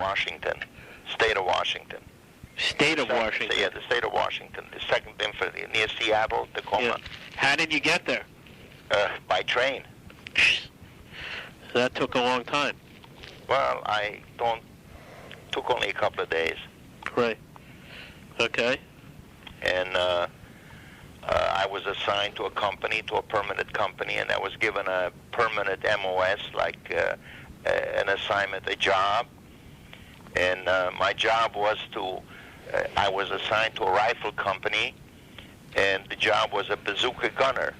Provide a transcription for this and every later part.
Washington, state of Washington. State of Washington? Yeah, the state of Washington, the 2nd Infantry, near Seattle, Tacoma. Yeah. How did you get there? By train. So that took a long time. Well, took only a couple of days. Right. Okay. And I was assigned to a company, to a permanent company, and I was given a permanent MOS, like an assignment, a job. And my job was I was assigned to a rifle company, and the job was a bazooka gunner.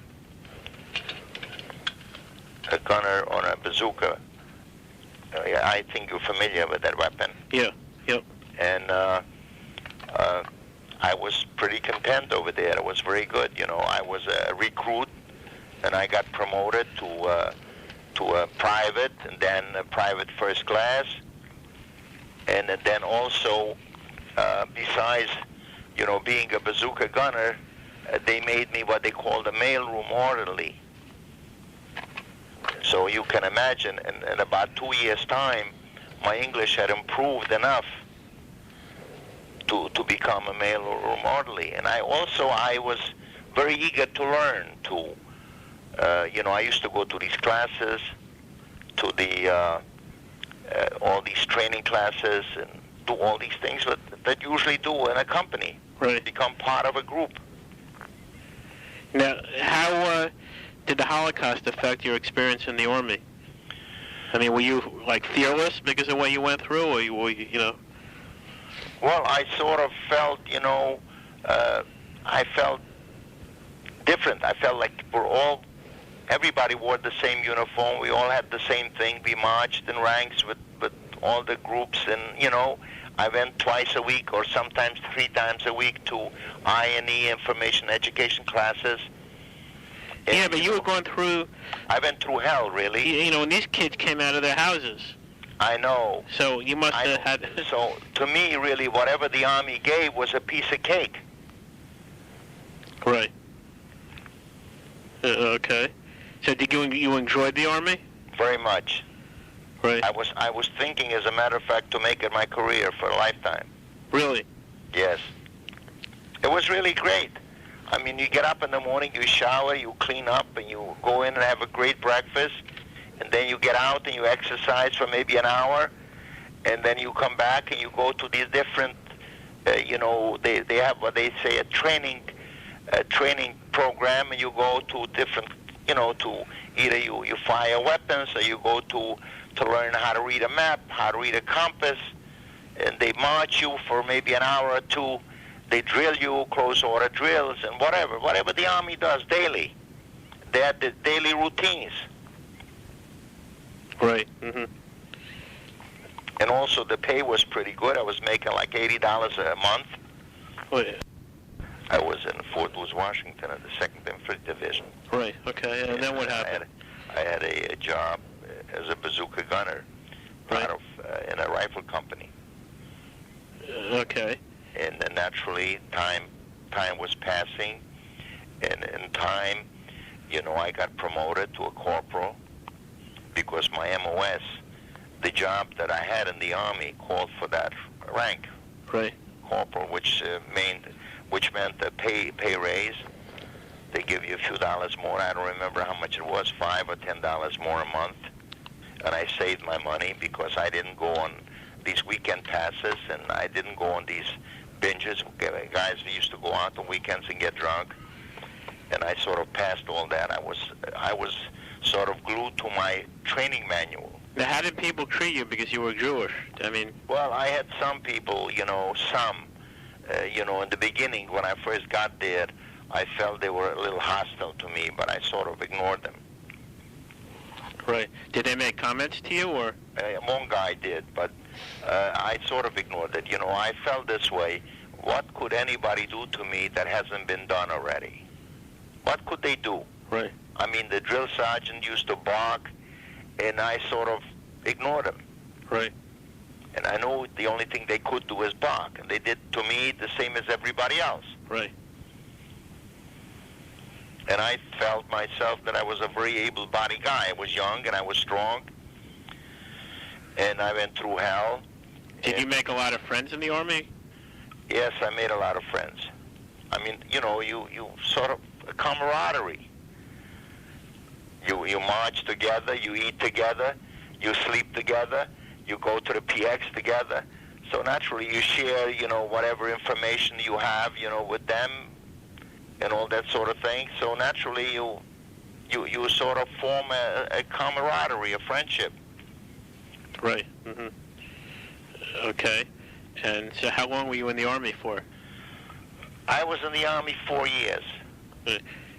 A gunner on a bazooka. I think you're familiar with that weapon. Yeah, yep. And I was pretty content over there. It was very good. You know, I was a recruit, and I got promoted to a private, and then a private first class. And then also, besides, you know, being a bazooka gunner, they made me what they called a mailroom orderly. So you can imagine, in about 2 years' time, my English had improved enough to become a mailroom orderly. And I was very eager to learn, you know, I used to go to these classes, to the all these training classes, and do all these things that you usually do in a company. Right. Become part of a group. Now, how did the Holocaust affect your experience in the Army? I mean, were you, like, fearless because of what you went through, or you know? Well, I sort of felt, you know, I felt different. I felt like everybody wore the same uniform. We all had the same thing. We marched in ranks with all the groups, and, you know, I went twice a week or sometimes 3 times a week to I&E, information education classes. And, yeah, but you were going through... I went through hell, really. You know, and these kids came out of their houses. I know. So you must have had... So, to me, really, whatever the Army gave was a piece of cake. Right. Okay. So did you enjoyed the Army? Very much. Right. I was thinking, as a matter of fact, to make it my career for a lifetime. Really? Yes. It was really great. I mean, you get up in the morning, you shower, you clean up, and you go in and have a great breakfast, and then you get out and you exercise for maybe an hour, and then you come back and you go to these different, you know, they have what they say a training program, and you go to different, you know, to either you fire weapons, or you go to learn how to read a map, how to read a compass, and they march you for maybe an hour or two. They drill you, close order drills, and whatever the Army does daily. They had the daily routines. Right. Mm-hmm. And also the pay was pretty good. I was making like $80 a month. Oh, yeah. I was in Fort Worth, Washington, at the 2nd Infantry Division. Right. Okay. And then what happened? I had a job as a bazooka gunner, right, in a rifle company. Okay. And then naturally, time was passing, and in time, you know, I got promoted to a corporal because my MOS, the job that I had in the Army, called for that rank. Right. Corporal, which meant a pay raise. They give you a few dollars more. I don't remember how much it was, $5 or $10 more a month. And I saved my money because I didn't go on these weekend passes, and I didn't go on these binges. Guys used to go out on weekends and get drunk, and I sort of passed all that. I was sort of glued to my training manual. Now, how did people treat you because you were Jewish? I mean... Well, I had some people, you know, in the beginning when I first got there, I felt they were a little hostile to me, but I sort of ignored them. Right. Did they make comments to you, or? One guy did, but I sort of ignored it. You know, I felt this way. What could anybody do to me that hasn't been done already? What could they do? Right. I mean, the drill sergeant used to bark, and I sort of ignored him. Right. And I know the only thing they could do is bark, and they did to me the same as everybody else. Right. And I felt myself that I was a very able-bodied guy. I was young and I was strong, and I went through hell. Did you make a lot of friends in the Army? Yes, I made a lot of friends. I mean, you sort of a camaraderie. You march together, you eat together, you sleep together, you go to the PX together. So naturally you share, whatever information you have, with them and all that sort of thing. So naturally you sort of form a camaraderie, a friendship. Right. Mm-hmm. Okay. And so how long were you in the Army for? I was in the Army 4 years.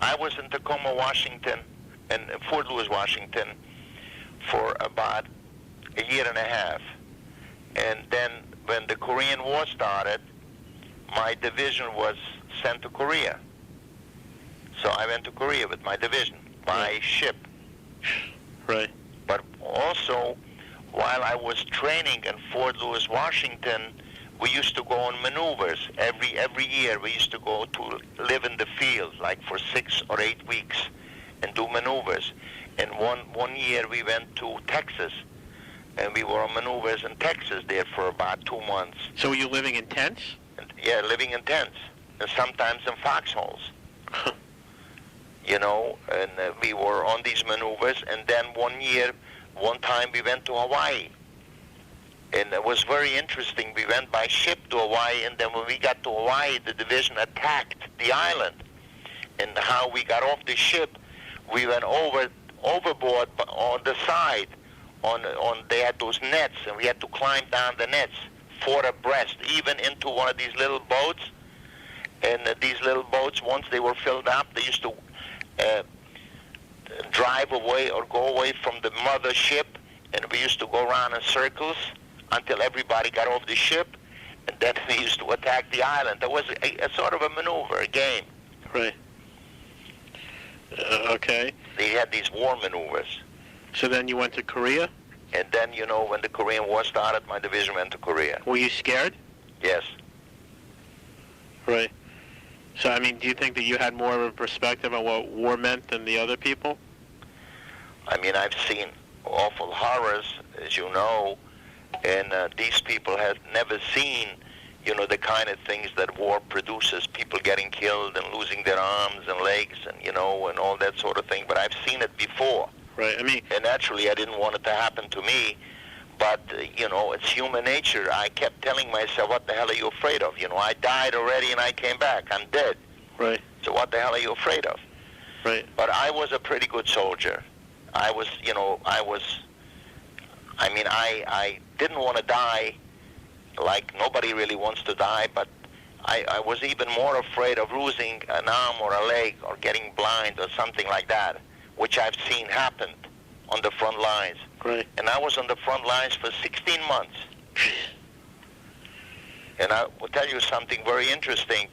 I was in Tacoma, Washington, and Fort Lewis, Washington, for about a year and a half. And then when the Korean War started, my division was sent to Korea. So I went to Korea with my division by ship. Right. But also, while I was training in Fort Lewis, Washington, we used to go on maneuvers. Every year we used to go to live in the field, like for 6 or 8 weeks, and do maneuvers. And one year we went to Texas, and we were on maneuvers in Texas there for about 2 months. So were you living in tents? Yeah, living in tents, and sometimes in foxholes. And we were on these maneuvers, and then one time we went to Hawaii. And it was very interesting. We went by ship to Hawaii, and then when we got to Hawaii, the division attacked the island. And how we got off the ship, we went overboard on the side. They had those nets, and we had to climb down the nets 4 abreast, even into one of these little boats. And these little boats, once they were filled up, they used to drive away or go away from the mother ship, and we used to go around in circles until everybody got off the ship, and then we used to attack the island. There was a sort of a maneuver, a game. Right. Okay. They had these war maneuvers. So then you went to Korea? And then, when the Korean War started, my division went to Korea. Were you scared? Yes. Right. So, I mean, do you think that you had more of a perspective on what war meant than the other people? I mean, I've seen awful horrors, as you know, and these people have never seen, the kind of things that war produces, people getting killed and losing their arms and legs and, and all that sort of thing. But I've seen it before. Right. I mean, and naturally, I didn't want it to happen to me. But, it's human nature. I kept telling myself, what the hell are you afraid of? I died already and I came back. I'm dead. Right. So what the hell are you afraid of? Right. But I was a pretty good soldier. I didn't want to die like nobody really wants to die, but I was even more afraid of losing an arm or a leg or getting blind or something like that, which I've seen happen on the front lines. Right. And I was on the front lines for 16 months. And I will tell you something very interesting.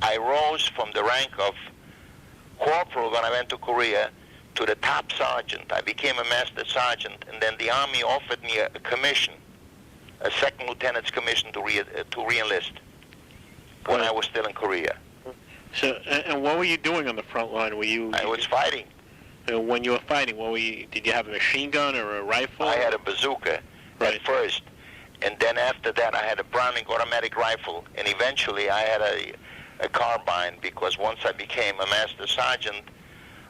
I rose from the rank of corporal when I went to Korea to the top sergeant. I became a master sergeant, and then the Army offered me a commission, a second lieutenant's commission to re-enlist when I was still in Korea. So, and what were you doing on the front line? I was fighting. When you were fighting, did you have a machine gun or a rifle? I had a bazooka at first, and then after that I had a Browning automatic rifle, and eventually I had a carbine, because once I became a master sergeant,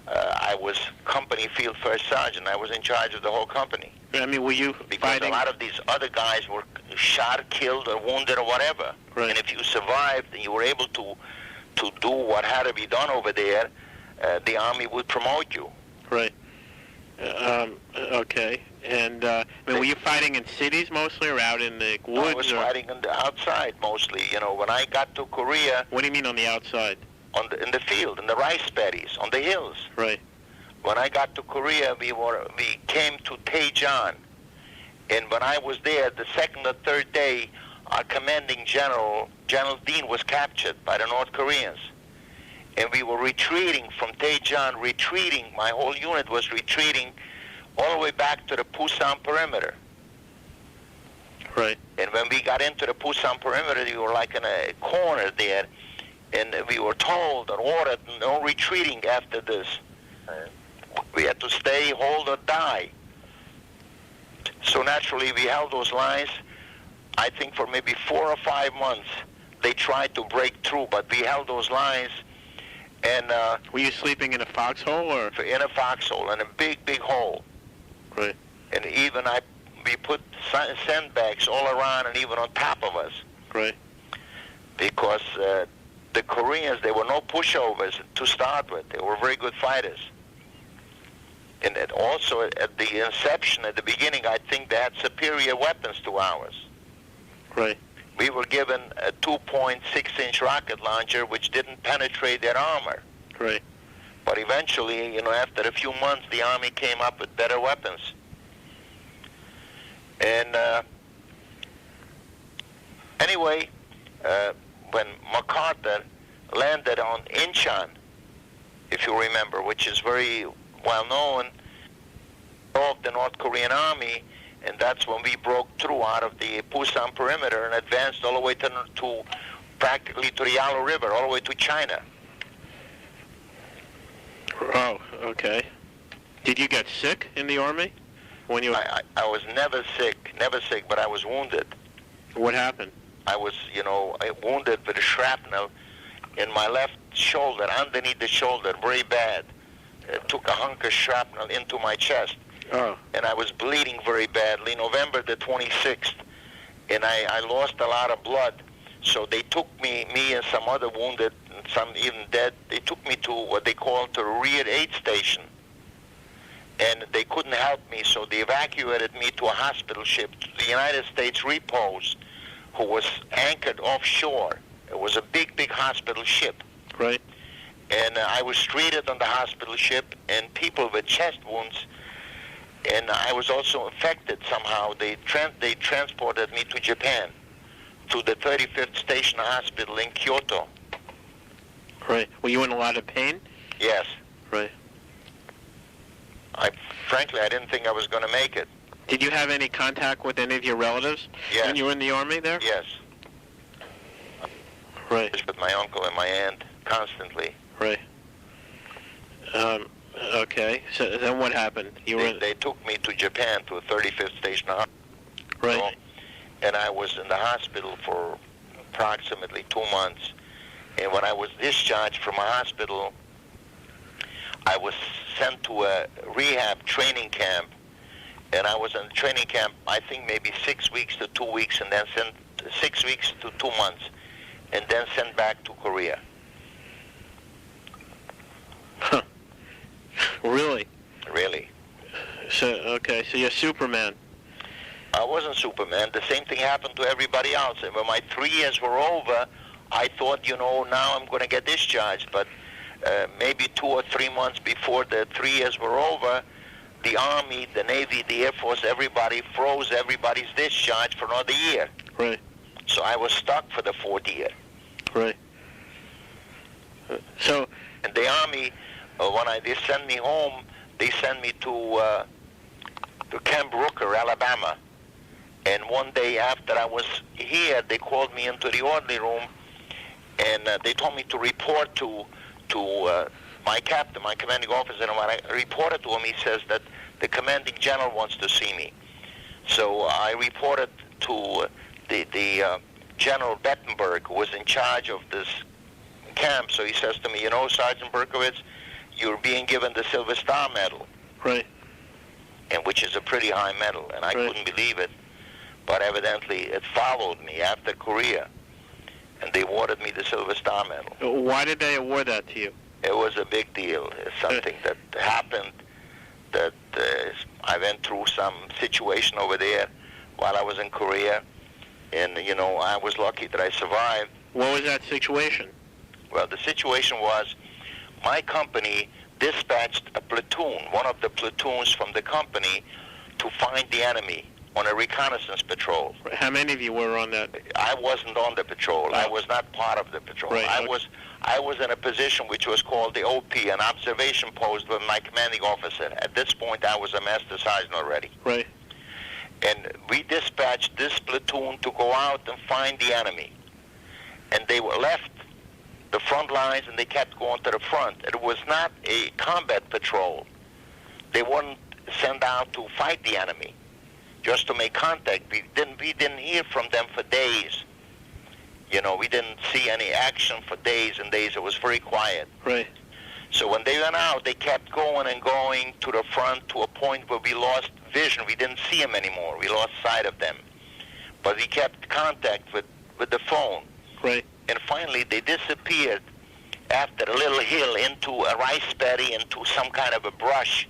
I was company field first sergeant. I was in charge of the whole company. I mean, were you because fighting? A lot of these other guys were shot, killed, or wounded, or whatever. Right. And if you survived and you were able to do what had to be done over there, the Army would promote you. Right. Okay. And were you fighting in cities mostly, or out in the woods? No, I was fighting on the outside mostly. When I got to Korea. What do you mean on the outside? In the field, in the rice paddies, on the hills. Right. When I got to Korea, we came to Daejeon, and when I was there, the second or third day, our commanding General Dean, was captured by the North Koreans, and we were retreating from Daejeon. My whole unit was retreating all the way back to the Pusan perimeter. Right. And when we got into the Pusan perimeter, we were like in a corner there. And we were told or ordered no retreating after this. We had to stay, hold, or die. So naturally, we held those lines I think for maybe 4 or 5 months, they tried to break through, but we held those lines. And were you sleeping in a foxhole or? In a foxhole, in a big, big hole. Right. And even we put sandbags all around and even on top of us. Right. Because the Koreans, they were no pushovers to start with. They were very good fighters. And also at the inception, at the beginning, I think they had superior weapons to ours. Right. We were given a 2.6-inch rocket launcher, which didn't penetrate their armor. Right. But eventually, after a few months, the Army came up with better weapons. And anyway, when MacArthur landed on Incheon, if you remember, which is very well known, of the North Korean Army, and that's when we broke through out of the Pusan perimeter and advanced all the way to practically to the Yalu River, all the way to China. Oh, okay. Did you get sick in the Army? When you? I was never sick, but I was wounded. What happened? I was, wounded with a shrapnel in my left shoulder, underneath the shoulder, very bad. It took a hunk of shrapnel into my chest. Oh. And I was bleeding very badly, November the 26th. And I lost a lot of blood. So they took me and some other wounded, and some even dead, they took me to what they call the rear aid station. And they couldn't help me, so they evacuated me to a hospital ship, to the United States Repose, who was anchored offshore. It was a big, big hospital ship. Right. And I was treated on the hospital ship, and people with chest wounds, and I was also infected somehow. They transported me to Japan, to the 35th Station Hospital in Kyoto. Right. Were you in a lot of pain? Yes. Right. Frankly, I didn't think I was going to make it. Did you have any contact with any of your relatives when you were in the Army there? Yes. Right. With my uncle and my aunt constantly. Right. Okay. So then what happened? They took me to Japan, to a 35th Station Hospital. Right. And I was in the hospital for approximately 2 months. And when I was discharged from a hospital, I was sent to a rehab training camp. And I was in training camp, I think maybe 6 weeks to 2 weeks, and then sent 6 weeks to 2 months, and then sent back to Korea. Huh. Really? Really. So, okay, so you're Superman. I wasn't Superman. The same thing happened to everybody else. And when my 3 years were over, I thought, now I'm going to get discharged. But maybe 2 or 3 months before the 3 years were over, the Army, the Navy, the Air Force, everybody froze everybody's discharge for another year. Right. So I was stuck for the 4th year. Right. So. And the Army, when they sent me home, they sent me to Camp Rooker, Alabama. And one day after I was here, they called me into the orderly room, and they told me to report to my captain, my commanding officer. And when I reported to him, he says that the commanding general wants to see me. So I reported to the General Bettenberg, who was in charge of this camp. So he says to me, Sergeant Berkovits, you're being given the Silver Star Medal. Right. And which is a pretty high medal, and I couldn't believe it. But evidently it followed me after Korea, and they awarded me the Silver Star Medal. Why did they award that to you? It was a big deal. It's something that happened, that I went through some situation over there while I was in Korea, and, I was lucky that I survived. What was that situation? Well, the situation was my company dispatched a platoon, one of the platoons from the company, to find the enemy on a reconnaissance patrol. How many of you were on that? I wasn't on the patrol. I was not part of the patrol. Right. I was in a position which was called the OP, an observation post with my commanding officer. At this point, I was a master sergeant already. Right. And we dispatched this platoon to go out and find the enemy. And they were left the front lines, and they kept going to the front. It was not a combat patrol. They weren't sent out to fight the enemy, just to make contact. We we didn't hear from them for days. You know, we didn't see any action for days and days. It was very quiet. Right. So when they went out, they kept going and going to the front to a point where we lost vision. We didn't see them anymore. We lost sight of them. But we kept contact with the phone. Right. And finally, they disappeared after a little hill into a rice paddy, into some kind of a brush.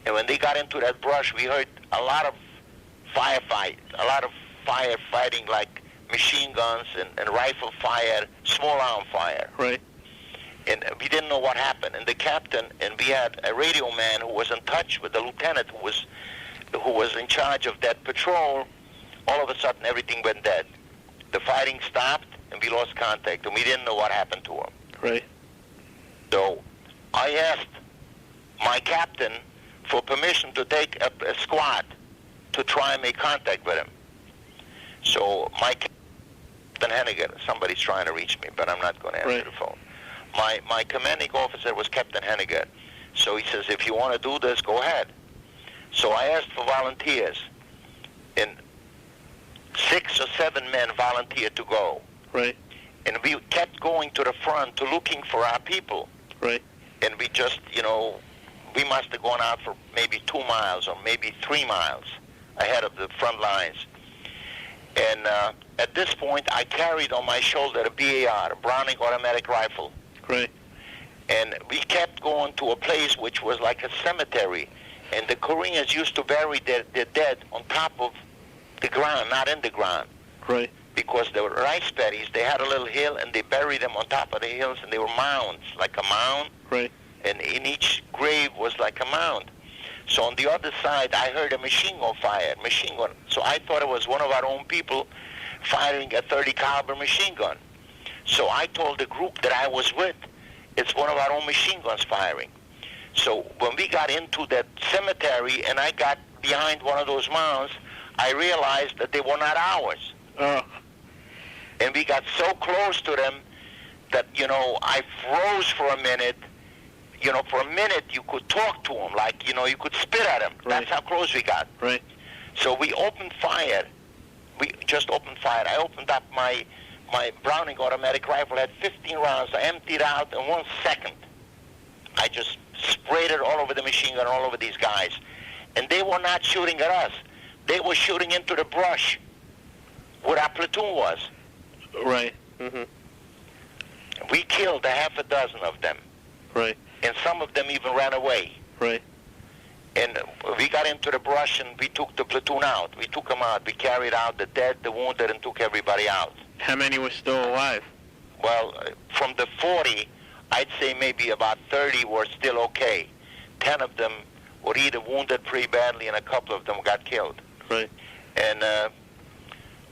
And when they got into that brush, we heard a lot of firefighting, like machine guns and rifle fire, small arm fire. Right. And we didn't know what happened. And the captain, and we had a radio man who was in touch with the lieutenant who was in charge of that patrol. All of a sudden, everything went dead. The fighting stopped, and we lost contact, and we didn't know what happened to him. Right. So I asked my captain for permission to take a squad to try and make contact with him. So my Captain Henniger, somebody's trying to reach me, but I'm not going to answer the phone. My commanding officer was Captain Henniger. So he says, if you want to do this, go ahead. So I asked for volunteers, and 6 or 7 men volunteered to go. Right. And we kept going to the front to looking for our people. Right. And we just, we must have gone out for maybe 2 miles or maybe 3 miles ahead of the front lines. And at this point, I carried on my shoulder a BAR, a Browning automatic rifle. Right. And we kept going to a place which was like a cemetery. And the Koreans used to bury their dead on top of the ground, not in the ground. Right. Because they were rice paddies, they had a little hill, and they buried them on top of the hills, and they were mounds, like a mound. Right. And in each grave was like a mound. So on the other side, I heard a machine gun fire, So I thought it was one of our own people firing a .30 caliber machine gun. So I told the group that I was with, it's one of our own machine guns firing. So when we got into that cemetery and I got behind one of those mounds, I realized that they were not ours. And we got so close to them that, I froze for a minute. For a minute you could talk to them, like, you could spit at them. Right. That's how close we got. Right. So we opened fire. We just opened fire. I opened up my Browning automatic rifle, had 15 rounds. I emptied out in 1 second. I just sprayed it all over the machine gun, all over these guys. And they were not shooting at us. They were shooting into the brush where our platoon was. Right. Mm-hmm. We killed a half a dozen of them. Right. And some of them even ran away. Right. And we got into the brush and we took the platoon out. We took them out. We carried out the dead, the wounded, and took everybody out. How many were still alive? Well, from the 40, I'd say maybe about 30 were still okay. 10 of them were either wounded pretty badly, and a couple of them got killed. Right. And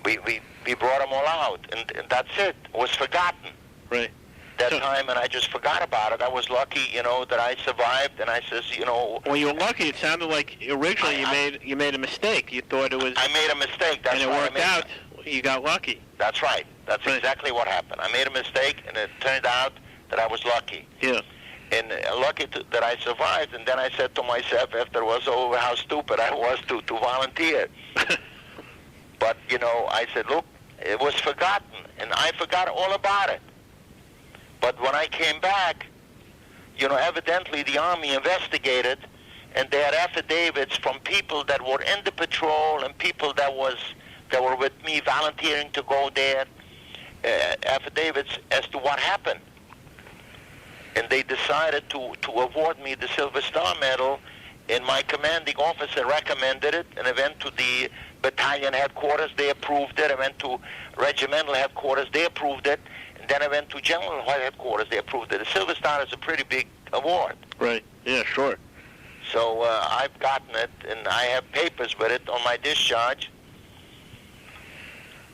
we brought them all out, and that's it. It was forgotten. Right. That time, and I just forgot about it. I was lucky, that I survived, and I says, Well, you were lucky. It sounded like originally you made a mistake. You thought it was. I made a mistake. That's and it worked out. You got lucky. That's right. That's exactly what happened. I made a mistake, and it turned out that I was lucky. Yeah. And lucky that I survived. And then I said to myself, after it was over, how stupid I was to volunteer. But I said, look, it was forgotten, and I forgot all about it. But when I came back, evidently the Army investigated, and they had affidavits from people that were in the patrol and people that were with me volunteering to go there, affidavits as to what happened. And they decided to award me the Silver Star Medal, and my commanding officer recommended it, and I went to the battalion headquarters, they approved it. I went to regimental headquarters, they approved it. Then I went to general headquarters. They approved it. The Silver Star is a pretty big award. Right. Yeah, sure. So I've gotten it, and I have papers with it on my discharge.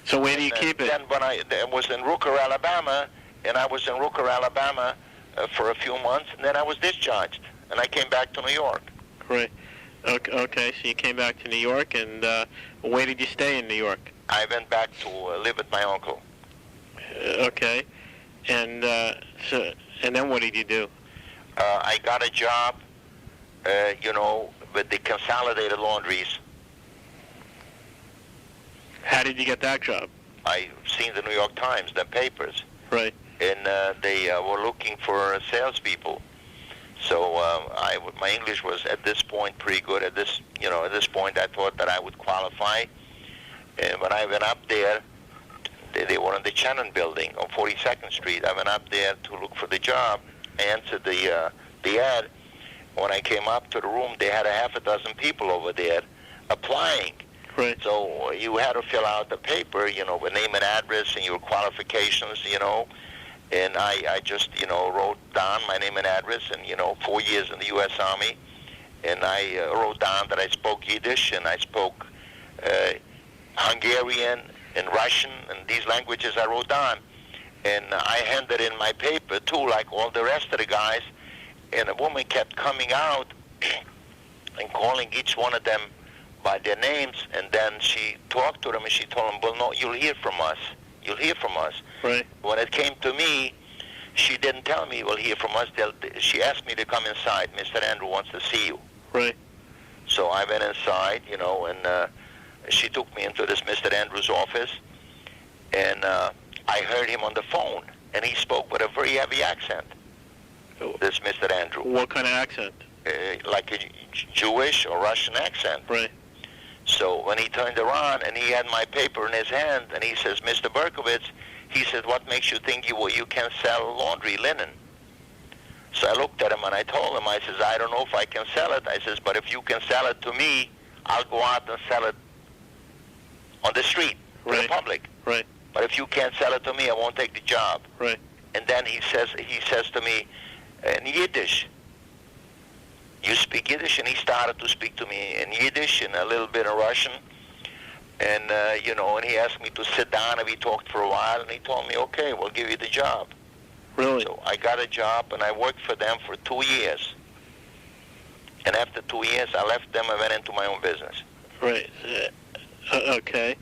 So where do you keep it? Then when I was in Rooker, Alabama, and I was in Rooker, Alabama for a few months, and then I was discharged, and I came back to New York. Right. Okay, so you came back to New York, and where did you stay in New York? I went back to live with my uncle. Okay, and then what did you do? I got a job, with the Consolidated Laundries. How how did you get that job? I seen the New York Times, the papers, Right. and they were looking for salespeople. So my English was at this point pretty good. At this point, I thought that I would qualify. And when I went up there, they were in the Shannon building on 42nd Street. I went up there to look for the job. I answered the ad. When I came up to the room, they had a half a dozen people over there applying. Right. So you had to fill out the paper, with name and address and your qualifications, And I just, wrote down my name and address and, 4 years in the U.S. Army. And I wrote down that I spoke Yiddish and I spoke Hungarian and Russian, and these languages I wrote down. And I handed in my paper, too, like all the rest of the guys. And a woman kept coming out and calling each one of them by their names. And then she talked to them and she told them, well, no, you'll hear from us. You'll hear from us. Right. When it came to me, she didn't tell me, well, hear from us. She asked me to come inside. Mr. Andrew wants to see you. Right. So I went inside, and she took me into this Mr. Andrew's office. And I heard him on the phone. And he spoke with a very heavy accent, this Mr. Andrew. What kind of accent? Like a Jewish or Russian accent. Right. So when he turned around and he had my paper in his hand, and he says, Mr. Berkovits, he said, what makes you think you can sell laundry linen? So I looked at him and I told him, I says, I don't know if I can sell it. I says, but if you can sell it to me, I'll go out and sell it on the street to the public. Right. But if you can't sell it to me, I won't take the job. Right. And then he says to me in Yiddish, you speak Yiddish? And he started to speak to me in Yiddish and a little bit of Russian. And, and he asked me to sit down, and we talked for a while, and he told me, okay, we'll give you the job. Really? So I got a job, and I worked for them for 2 years. And after 2 years, I left them and went into my own business. Right. Okay.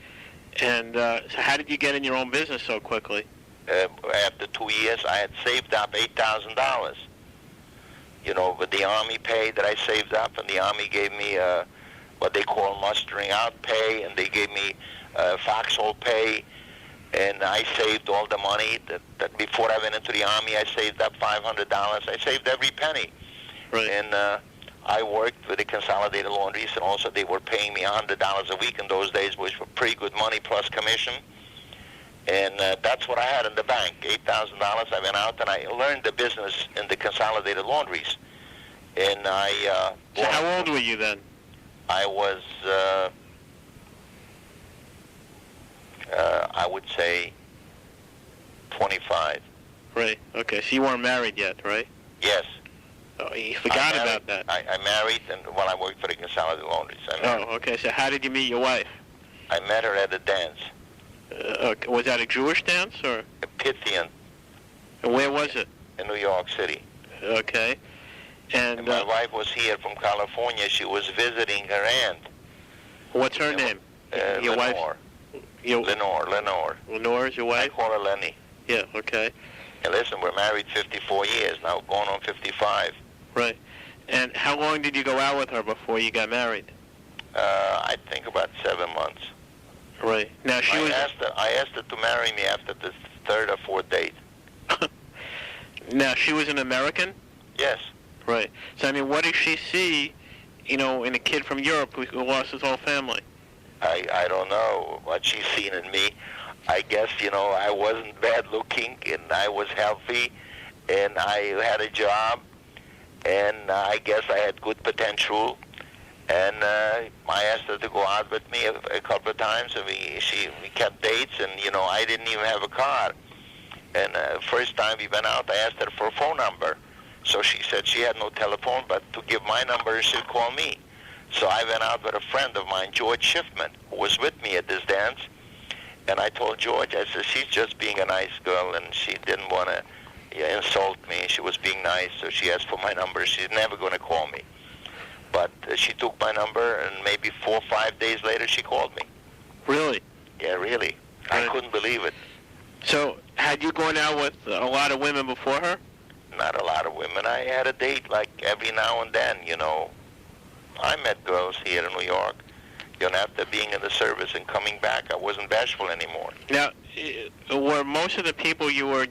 And so how did you get in your own business so quickly? After 2 years, I had saved up $8,000. With the Army pay that I saved up, and the Army gave me what they call mustering out pay, and they gave me foxhole pay, and I saved all the money. That before I went into the Army, I saved up $500. I saved every penny. Right. And I worked with the Consolidated Laundries, and also they were paying me $100 a week in those days, which was pretty good money plus commission. And that's what I had in the bank, $8,000. I went out and I learned the business in the Consolidated Laundries. And I... so how old were you then? I was, I would say, 25. Right. Okay. So you weren't married yet, right? Yes. Oh, you forgot about that. I married, and while I worked for the Consolidated Laundries. Oh, okay. So how did you meet your wife? I met her at a dance. Okay. Was that a Jewish dance or? A Pythian. And where was it? In New York City. Okay. And my wife was here from California. She was visiting her aunt. What's her name? Your Lenore. wife? Lenore is your wife? I call her Lenny. Yeah, okay. And listen, we're married 54 years now, going on 55. Right. And how long did you go out with her before you got married? I think about 7 months. Right. Now I asked her to marry me after the third or fourth date. Now, she was an American? Yes. Right. So, I mean, what did she see, in a kid from Europe who lost his whole family? I don't know what she's seen in me. I guess, I wasn't bad looking, and I was healthy, and I had a job, and I guess I had good potential. And I asked her to go out with me a couple of times, and we kept dates, and, I didn't even have a car. And first time we went out, I asked her for a phone number. So she said she had no telephone, but to give my number, she'd call me. So I went out with a friend of mine, George Schiffman, who was with me at this dance. And I told George, I said, she's just being a nice girl, and she didn't want to insult me. She was being nice, so she asked for my number. She's never going to call me. But she took my number, and maybe 4 or 5 days later, she called me. Really? Yeah, really. Right. I couldn't believe it. So, had you gone out with a lot of women before her? Not a lot of women. I had a date like every now and then, I met girls here in New York. After being in the service and coming back, I wasn't bashful anymore. Now, were most of the people you were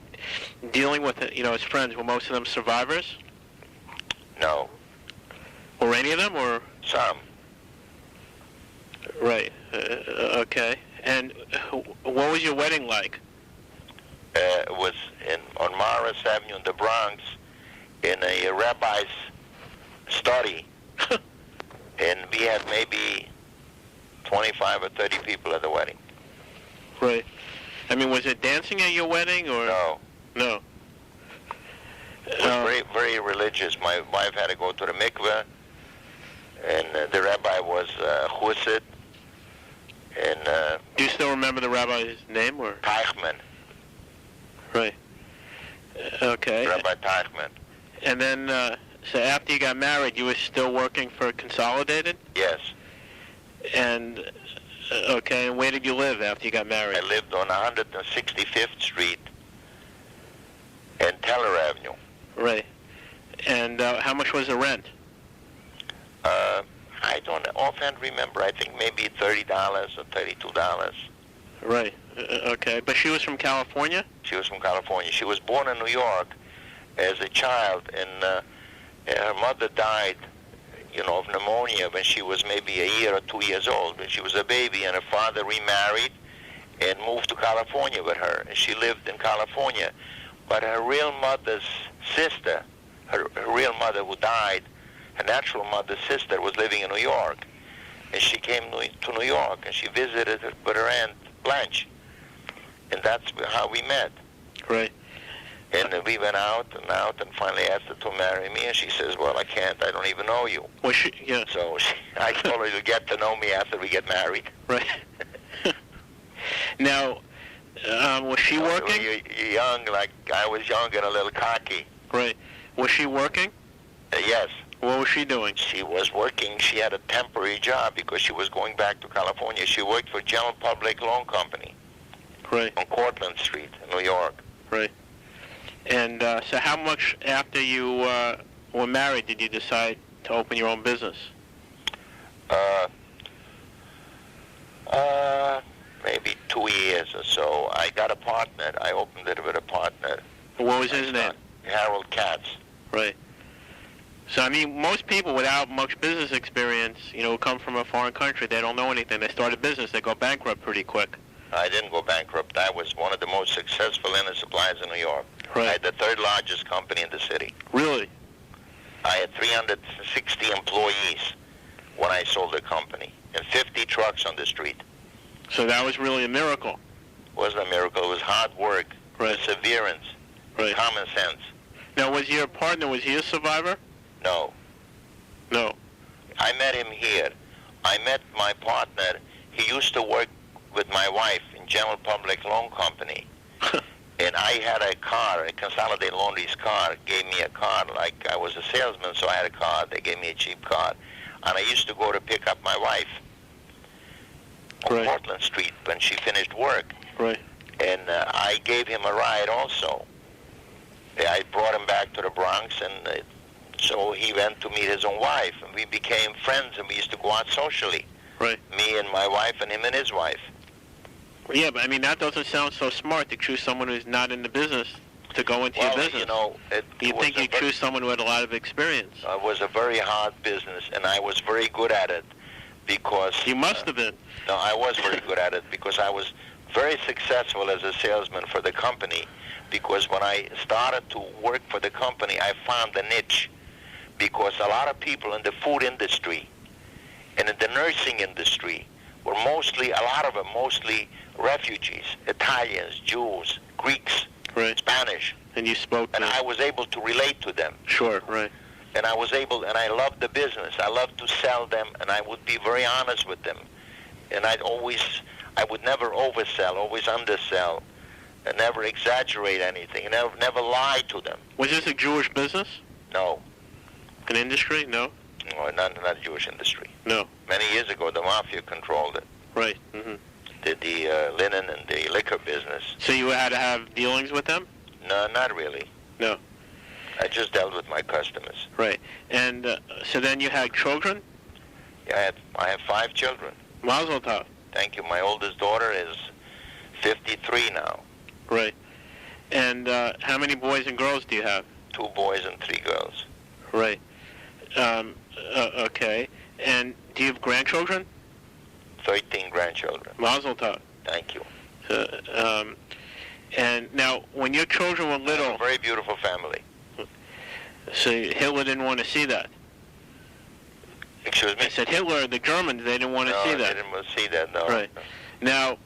dealing with, as friends, were most of them survivors? No. Were any of them, or? Some. Right. Okay. And what was your wedding like? It was on Morris Avenue in the Bronx, in a rabbi's study. And we had maybe 25 or 30 people at the wedding. Right. I mean, was it dancing at your wedding, or? No. No. It was very, very religious. My wife had to go to the mikveh, and the rabbi was Chussid, and do you still remember the rabbi's name, or? Teichman. Right. Okay. Rabbi Teichman. And then, so after you got married, you were still working for Consolidated? Yes. And, okay, and where did you live after you got married? I lived on 165th Street and Teller Avenue. Right. And how much was the rent? I don't offhand remember. I think maybe $30 or $32. Right. Okay. But she was from California? She was from California. She was born in New York as a child, and her mother died, of pneumonia when she was maybe a year or 2 years old. When she was a baby, and her father remarried and moved to California with her. And she lived in California. But her real mother's sister, her real mother who died, her natural mother's sister was living in New York. And she came to New York, and she visited with her Aunt Blanche. And that's how we met. Right. And we went out, and finally asked her to marry me, and she says, well, I can't, I don't even know you. Well, yeah. So I told her to get to know me after we get married. Right. Now, was she working? You're young, like I was young and a little cocky. Right. Was she working? Yes. What was she doing? She was working. She had a temporary job because she was going back to California. She worked for General Public Loan Company. Right. On Cortlandt Street in New York. Right. And so how much after you were married did you decide to open your own business? Maybe 2 years or so. I got a partner. I opened it with a partner. What was his name? Harold Katz. Right. So, I mean, most people without much business experience, who come from a foreign country, they don't know anything. They start a business, they go bankrupt pretty quick. I didn't go bankrupt. I was one of the most successful inner suppliers in New York. Right. I had the third largest company in the city. Really? I had 360 employees when I sold the company, and 50 trucks on the street. So that was really a miracle. It wasn't a miracle. It was hard work, right. Perseverance, right. Common sense. Now, was your partner, was he a survivor? No. No. I met him here. I met my partner. He used to work with my wife in General Public Loan Company. And I had a car, a Consolidated Laundry's car, gave me a car like I was a salesman, so I had a car. They gave me a cheap car. And I used to go to pick up my wife on right. Portland Street when she finished work. Right. And I gave him a ride also. I brought him back to the Bronx, and so he went to meet his own wife. And we became friends, and we used to go out socially. Right. Me and my wife and him and his wife. Yeah, but I mean, that doesn't sound so smart to choose someone who's not in the business to go into your business. You think you choose someone who had a lot of experience. It was a very hard business, and I was very good at it because... You must have been. No, I was very good at it because I was very successful as a salesman for the company, because when I started to work for the company, I found a niche, because a lot of people in the food industry and in the nursing industry were mostly refugees, Italians, Jews, Greeks, right. Spanish. And you spoke and I was able to relate to them. Sure, right. And I loved the business. I loved to sell them, and I would be very honest with them. And I would never oversell, always undersell, and never exaggerate anything, and never lie to them. Was this a Jewish business? No. An industry? No? No, not a Jewish industry. No. Many years ago, the mafia controlled it. Right. Mm-hmm. Did the linen and the liquor business. So you had to have dealings with them? No, not really. No. I just dealt with my customers. Right. And so then you had children? Yeah, I have 5 children. Mazel tov. Thank you. My oldest daughter is 53 now. Right. And how many boys and girls do you have? 2 boys and 3 girls. Right. Okay. And do you have grandchildren? 13 grandchildren. Mazel tov. Thank you. And now, when your children were little, A very beautiful family. so Hitler didn't want to see that. Excuse me? I said Hitler, the Germans, they didn't want to see No, that. they didn't want to see that, no. Right. Now,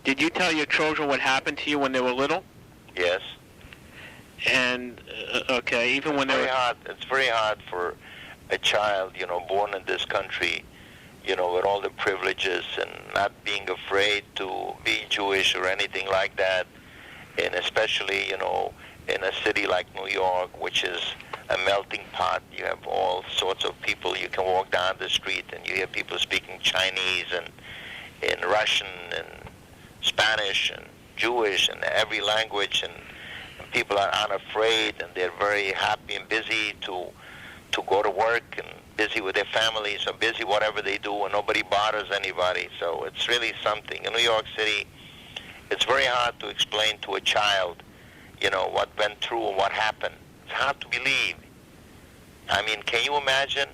did you tell your children what happened to you when they were little? Yes. And, okay, even when they were... It's very hard for a child, born in this country, with all the privileges and not being afraid to be Jewish or anything like that, and especially, in a city like New York, which is a melting pot. You have all sorts of people. You can walk down the street and you hear people speaking Chinese and Russian and Spanish and Jewish and every language, and people are unafraid and they're very happy and busy to go to work and busy with their families or busy whatever they do, and nobody bothers anybody. So it's really something. In New York City, it's very hard to explain to a child, what went through and what happened. It's hard to believe. I mean, can you imagine?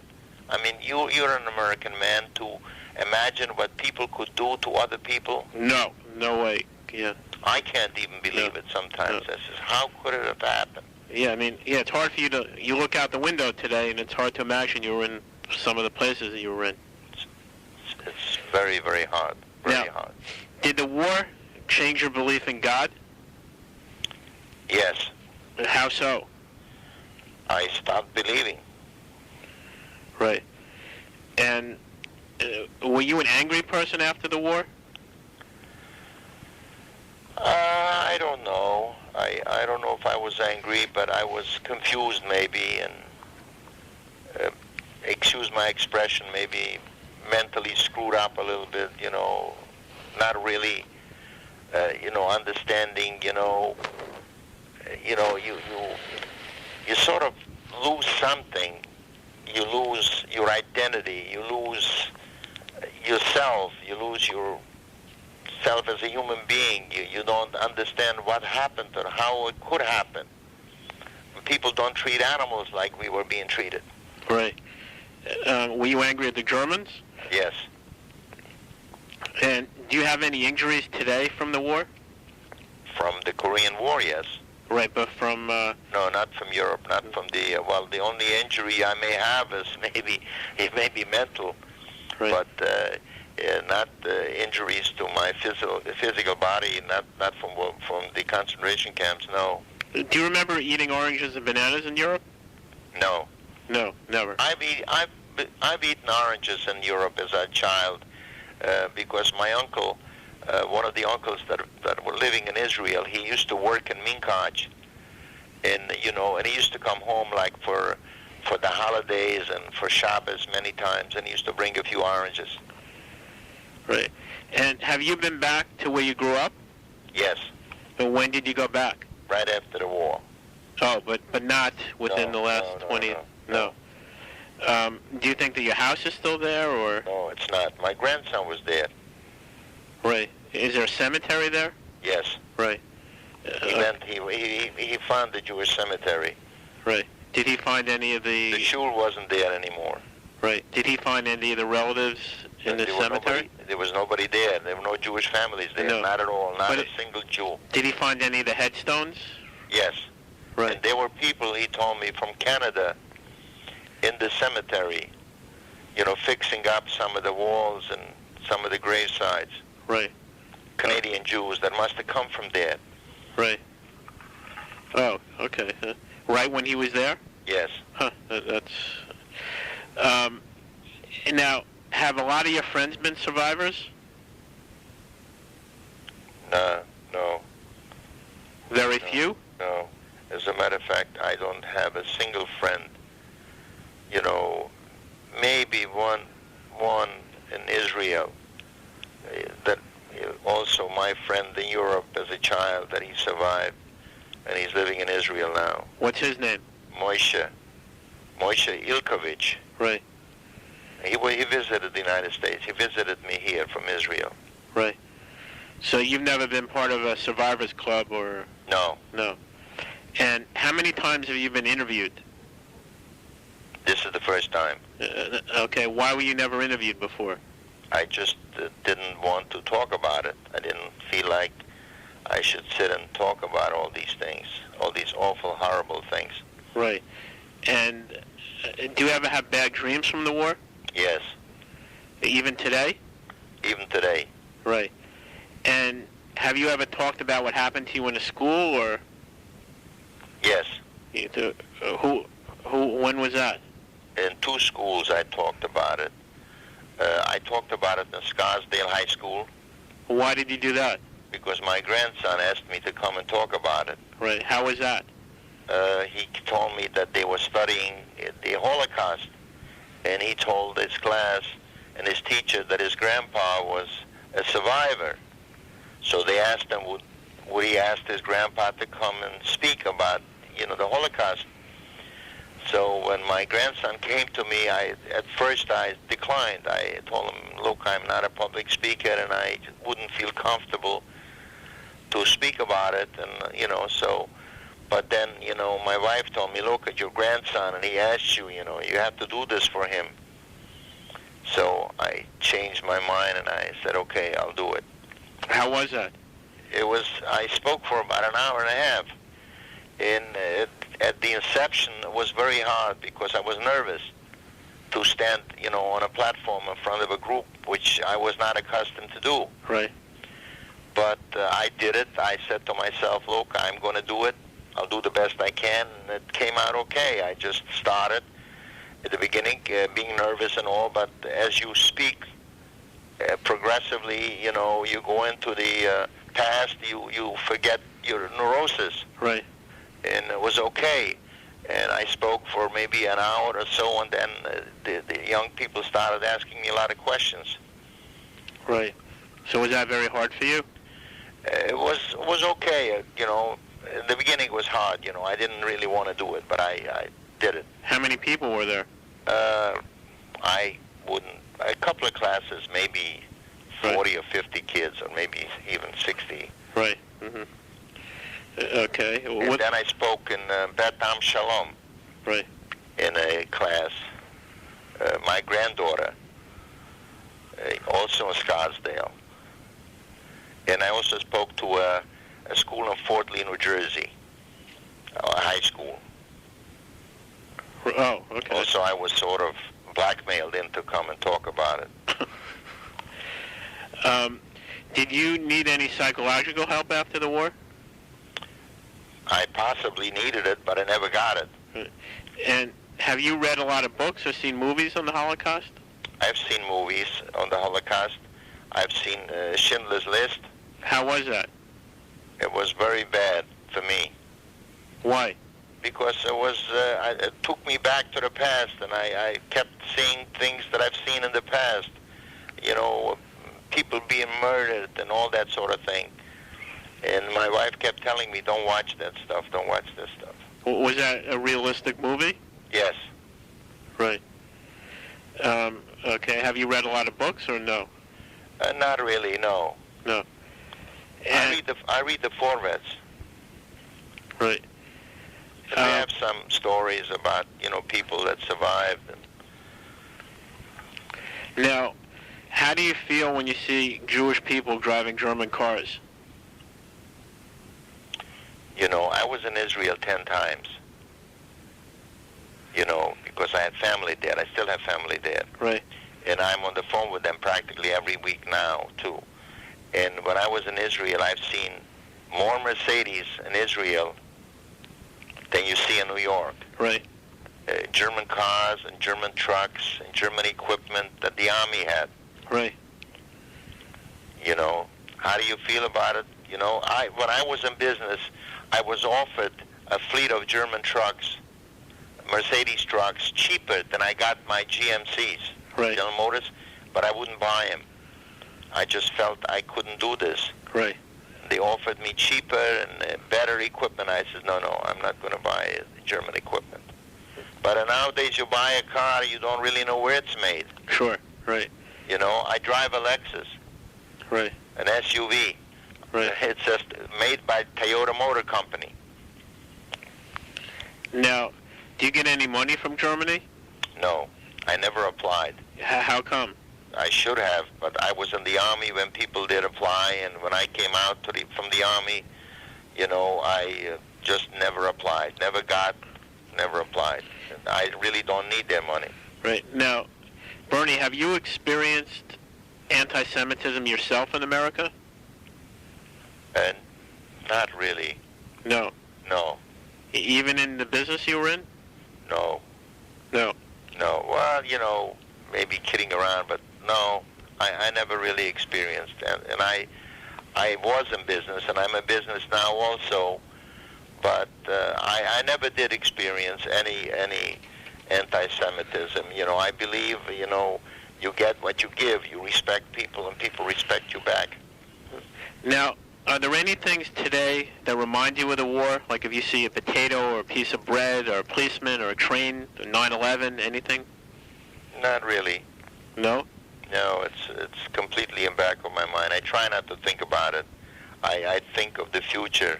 I mean, you're an American man, to imagine what people could do to other people? No way. Yeah. I can't even believe it sometimes. I says, how could it have happened? Yeah, I mean, it's hard for you to... You look out the window today, and it's hard to imagine you were in some of the places that you were in. It's very, very hard. Very hard. Did the war change your belief in God? Yes. How so? I stopped believing. Right. And were you an angry person after the war? I don't know. I don't know if I was angry, but I was confused maybe, and excuse my expression, maybe mentally screwed up a little bit, not really, understanding, you sort of lose something. You lose your identity. You lose yourself. You lose yourself as a human being. You don't understand what happened or how it could happen. People don't treat animals like we were being treated. Right. Were you angry at the Germans? Yes. And do you have any injuries today from the war? From the Korean War, yes. Right, but from... No, not from Europe, not from the... the only injury I may have is it may be mental, right. But not injuries to my physical body, not from the concentration camps, no. Do you remember eating oranges and bananas in Europe? No. No, never. I've eaten oranges in Europe as a child because my uncle, one of the uncles that were living in Israel, he used to work in Minkaj, and he used to come home like for the holidays and for Shabbos many times, and he used to bring a few oranges. Right. And have you been back to where you grew up? Yes. And when did you go back? Right after the war. Oh, but not within the last 20... No. Do you think that your house is still there, or...? No, it's not. My grandson was there. Right. Is there a cemetery there? Yes. Right. He found the Jewish cemetery. Right. Did he find any of the... The shul wasn't there anymore. Right. Did he find any of the relatives in the cemetery? There was nobody there. There were no Jewish families there. No. Not at all. Not a single Jew. Did he find any of the headstones? Yes. Right. And there were people, he told me, from Canada in the cemetery, fixing up some of the walls and some of the gravesides. Right. Canadian Jews that must have come from there. Right. Oh, okay. Right when he was there? Yes. Huh. That's... now, have a lot of your friends been survivors? No. Very few? No. As a matter of fact, I don't have a single friend. Maybe one in Israel. That also my friend in Europe as a child that he survived, and he's living in Israel now. What's his name? Moishe Ilkovich. Right. He visited the United States. He visited me here from Israel. Right. So you've never been part of a survivors club or? No. No. And how many times have you been interviewed? This is the first time. Okay. Why were you never interviewed before? I just didn't want to talk about it. I didn't feel like I should sit and talk about all these things, all these awful, horrible things. Right. And do you ever have bad dreams from the war? Yes. Even today? Even today. Right. And have you ever talked about what happened to you in a school, or? Yes. When was that? In 2 schools I talked about it. I talked about it in Scarsdale High School. Why did you do that? Because my grandson asked me to come and talk about it. Right. How was that? He told me that they were studying the Holocaust, and he told his class and his teacher that his grandpa was a survivor. So they asked him, would he ask his grandpa to come and speak about, the Holocaust. So when my grandson came to me, at first I declined. I told him, look, I'm not a public speaker, and I wouldn't feel comfortable to speak about it, and, so... But then, my wife told me, look at your grandson, and he asked you, you have to do this for him. So I changed my mind, and I said, okay, I'll do it. How was that? I spoke for about an hour and a half. And at the inception, it was very hard because I was nervous to stand, on a platform in front of a group, which I was not accustomed to do. Right. But I did it. I said to myself, look, I'm going to do it. I'll do the best I can, and it came out okay. I just started at the beginning being nervous and all, but as you speak progressively, you go into the past, you forget your neurosis. Right. And it was okay. And I spoke for maybe an hour or so, and then the young people started asking me a lot of questions. Right. So was that very hard for you? It was okay, in the beginning it was hard, I didn't really want to do it, but I did it. How many people were there? A couple of classes, maybe 40 or 50 kids, or maybe even 60. Right. Mm-hmm. Okay. And then I spoke in Bet Am Shalom. Right. In a class. My granddaughter, also in Scarsdale. And I also spoke to a school in Fort Lee, New Jersey, a high school. Oh, okay. Also, I was sort of blackmailed in to come and talk about it. Did you need any psychological help after the war? I possibly needed it, but I never got it. And have you read a lot of books or seen movies on the Holocaust? I've seen movies on the Holocaust. I've seen Schindler's List. How was that? It was very bad for me. Why? Because it took me back to the past, and I kept seeing things that I've seen in the past. People being murdered and all that sort of thing. And my wife kept telling me, don't watch that stuff, don't watch this stuff. Was that a realistic movie? Yes. Right. Okay, have you read a lot of books or no? Not really, no. No. I read the forewords. Right. And they have some stories about, people that survived. Now, how do you feel when you see Jewish people driving German cars? I was in Israel 10 times. Because I had family there. I still have family there. Right. And I'm on the phone with them practically every week now, too. And when I was in Israel, I've seen more Mercedes in Israel than you see in New York. Right. German cars and German trucks and German equipment that the Army had. Right. How do you feel about it? When I was in business, I was offered a fleet of German trucks, Mercedes trucks, cheaper than I got my GMCs, right. General Motors, but I wouldn't buy them. I just felt I couldn't do this. Right. They offered me cheaper and better equipment. I said, no, I'm not going to buy German equipment. But nowadays you buy a car, you don't really know where it's made. Sure. Right. You know, I drive a Lexus, Right. an SUV. Right. It's just made by Toyota Motor Company. Now, do you get any money from Germany? No, I never applied. How come? I should have, but I was in the Army when people did apply, and when I came out from the Army, you know, I just never applied. Never applied. And I really don't need their money. Right. Now, Bernie, have you experienced anti-Semitism yourself in America? And not really. No. No. Even in the business you were in? No. No. No. Well, you know, maybe kidding around, but no, I never really experienced that. And I was in business, and I'm in business now also, but I never did experience any anti-Semitism. You know, I believe, you know, you get what you give. You respect people, and people respect you back. Now, are there any things today that remind you of the war? Like if you see a potato or a piece of bread or a policeman or a train, or 9/11, anything? Not really. No? No, it's completely in back of my mind. I try not to think about it. I think of the future.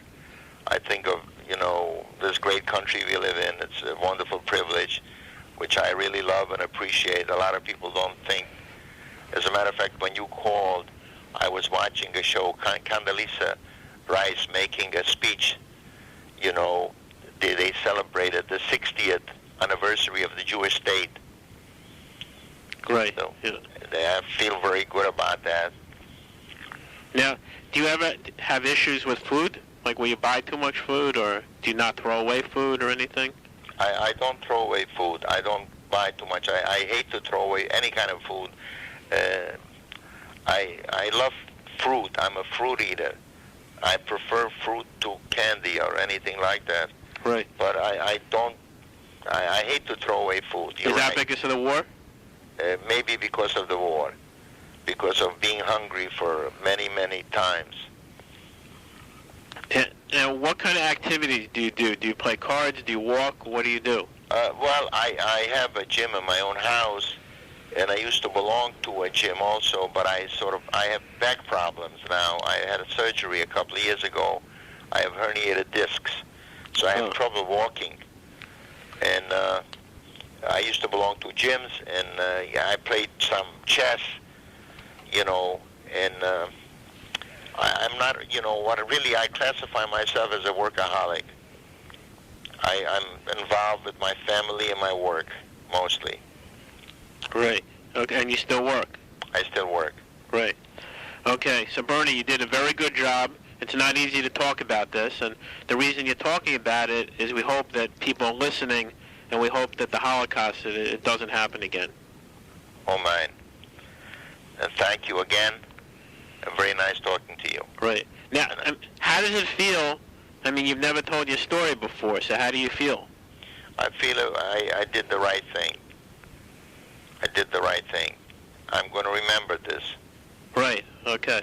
I think of, you know, this great country we live in. It's a wonderful privilege, which I really love and appreciate. A lot of people don't think. As a matter of fact, when you called, I was watching a show, Condoleezza Rice making a speech. You know, they celebrated the 60th anniversary of the Jewish state. Right. So Yeah. I feel very good about that. Now, do you ever have issues with food? Like will you buy too much food, or do you not throw away food or anything? I don't throw away food. I don't buy too much. I hate to throw away any kind of food. I love fruit. I'm a fruit eater. I prefer fruit to candy or anything like that. Right. But I hate to throw away food. You're Is that right. because of the war? Maybe because of the war. Because of being hungry for many, many times. And what kind of activities do you do? Do you play cards? Do you walk? What do you do? Well, I have a gym in my own house, and I used to belong to a gym also, but I have back problems now. I had a surgery a couple of years ago. I have herniated discs, so I have trouble walking. And I used to belong to gyms, and I played some chess, you know, and I'm not, you know, I classify myself as a workaholic. I'm involved with my family and my work, mostly. Right. Okay, and you still work? I still work. Right. Okay, so Bernie, you did a very good job. It's not easy to talk about this, and the reason you're talking about it is we hope that people are listening, and we hope that the Holocaust, it doesn't happen again. Oh, mine. And thank you again. Very nice talking to you. Right. Now, how does it feel? I mean, you've never told your story before, so how do you feel? I feel I did the right thing. I did the right thing. I'm going to remember this. Right. Okay.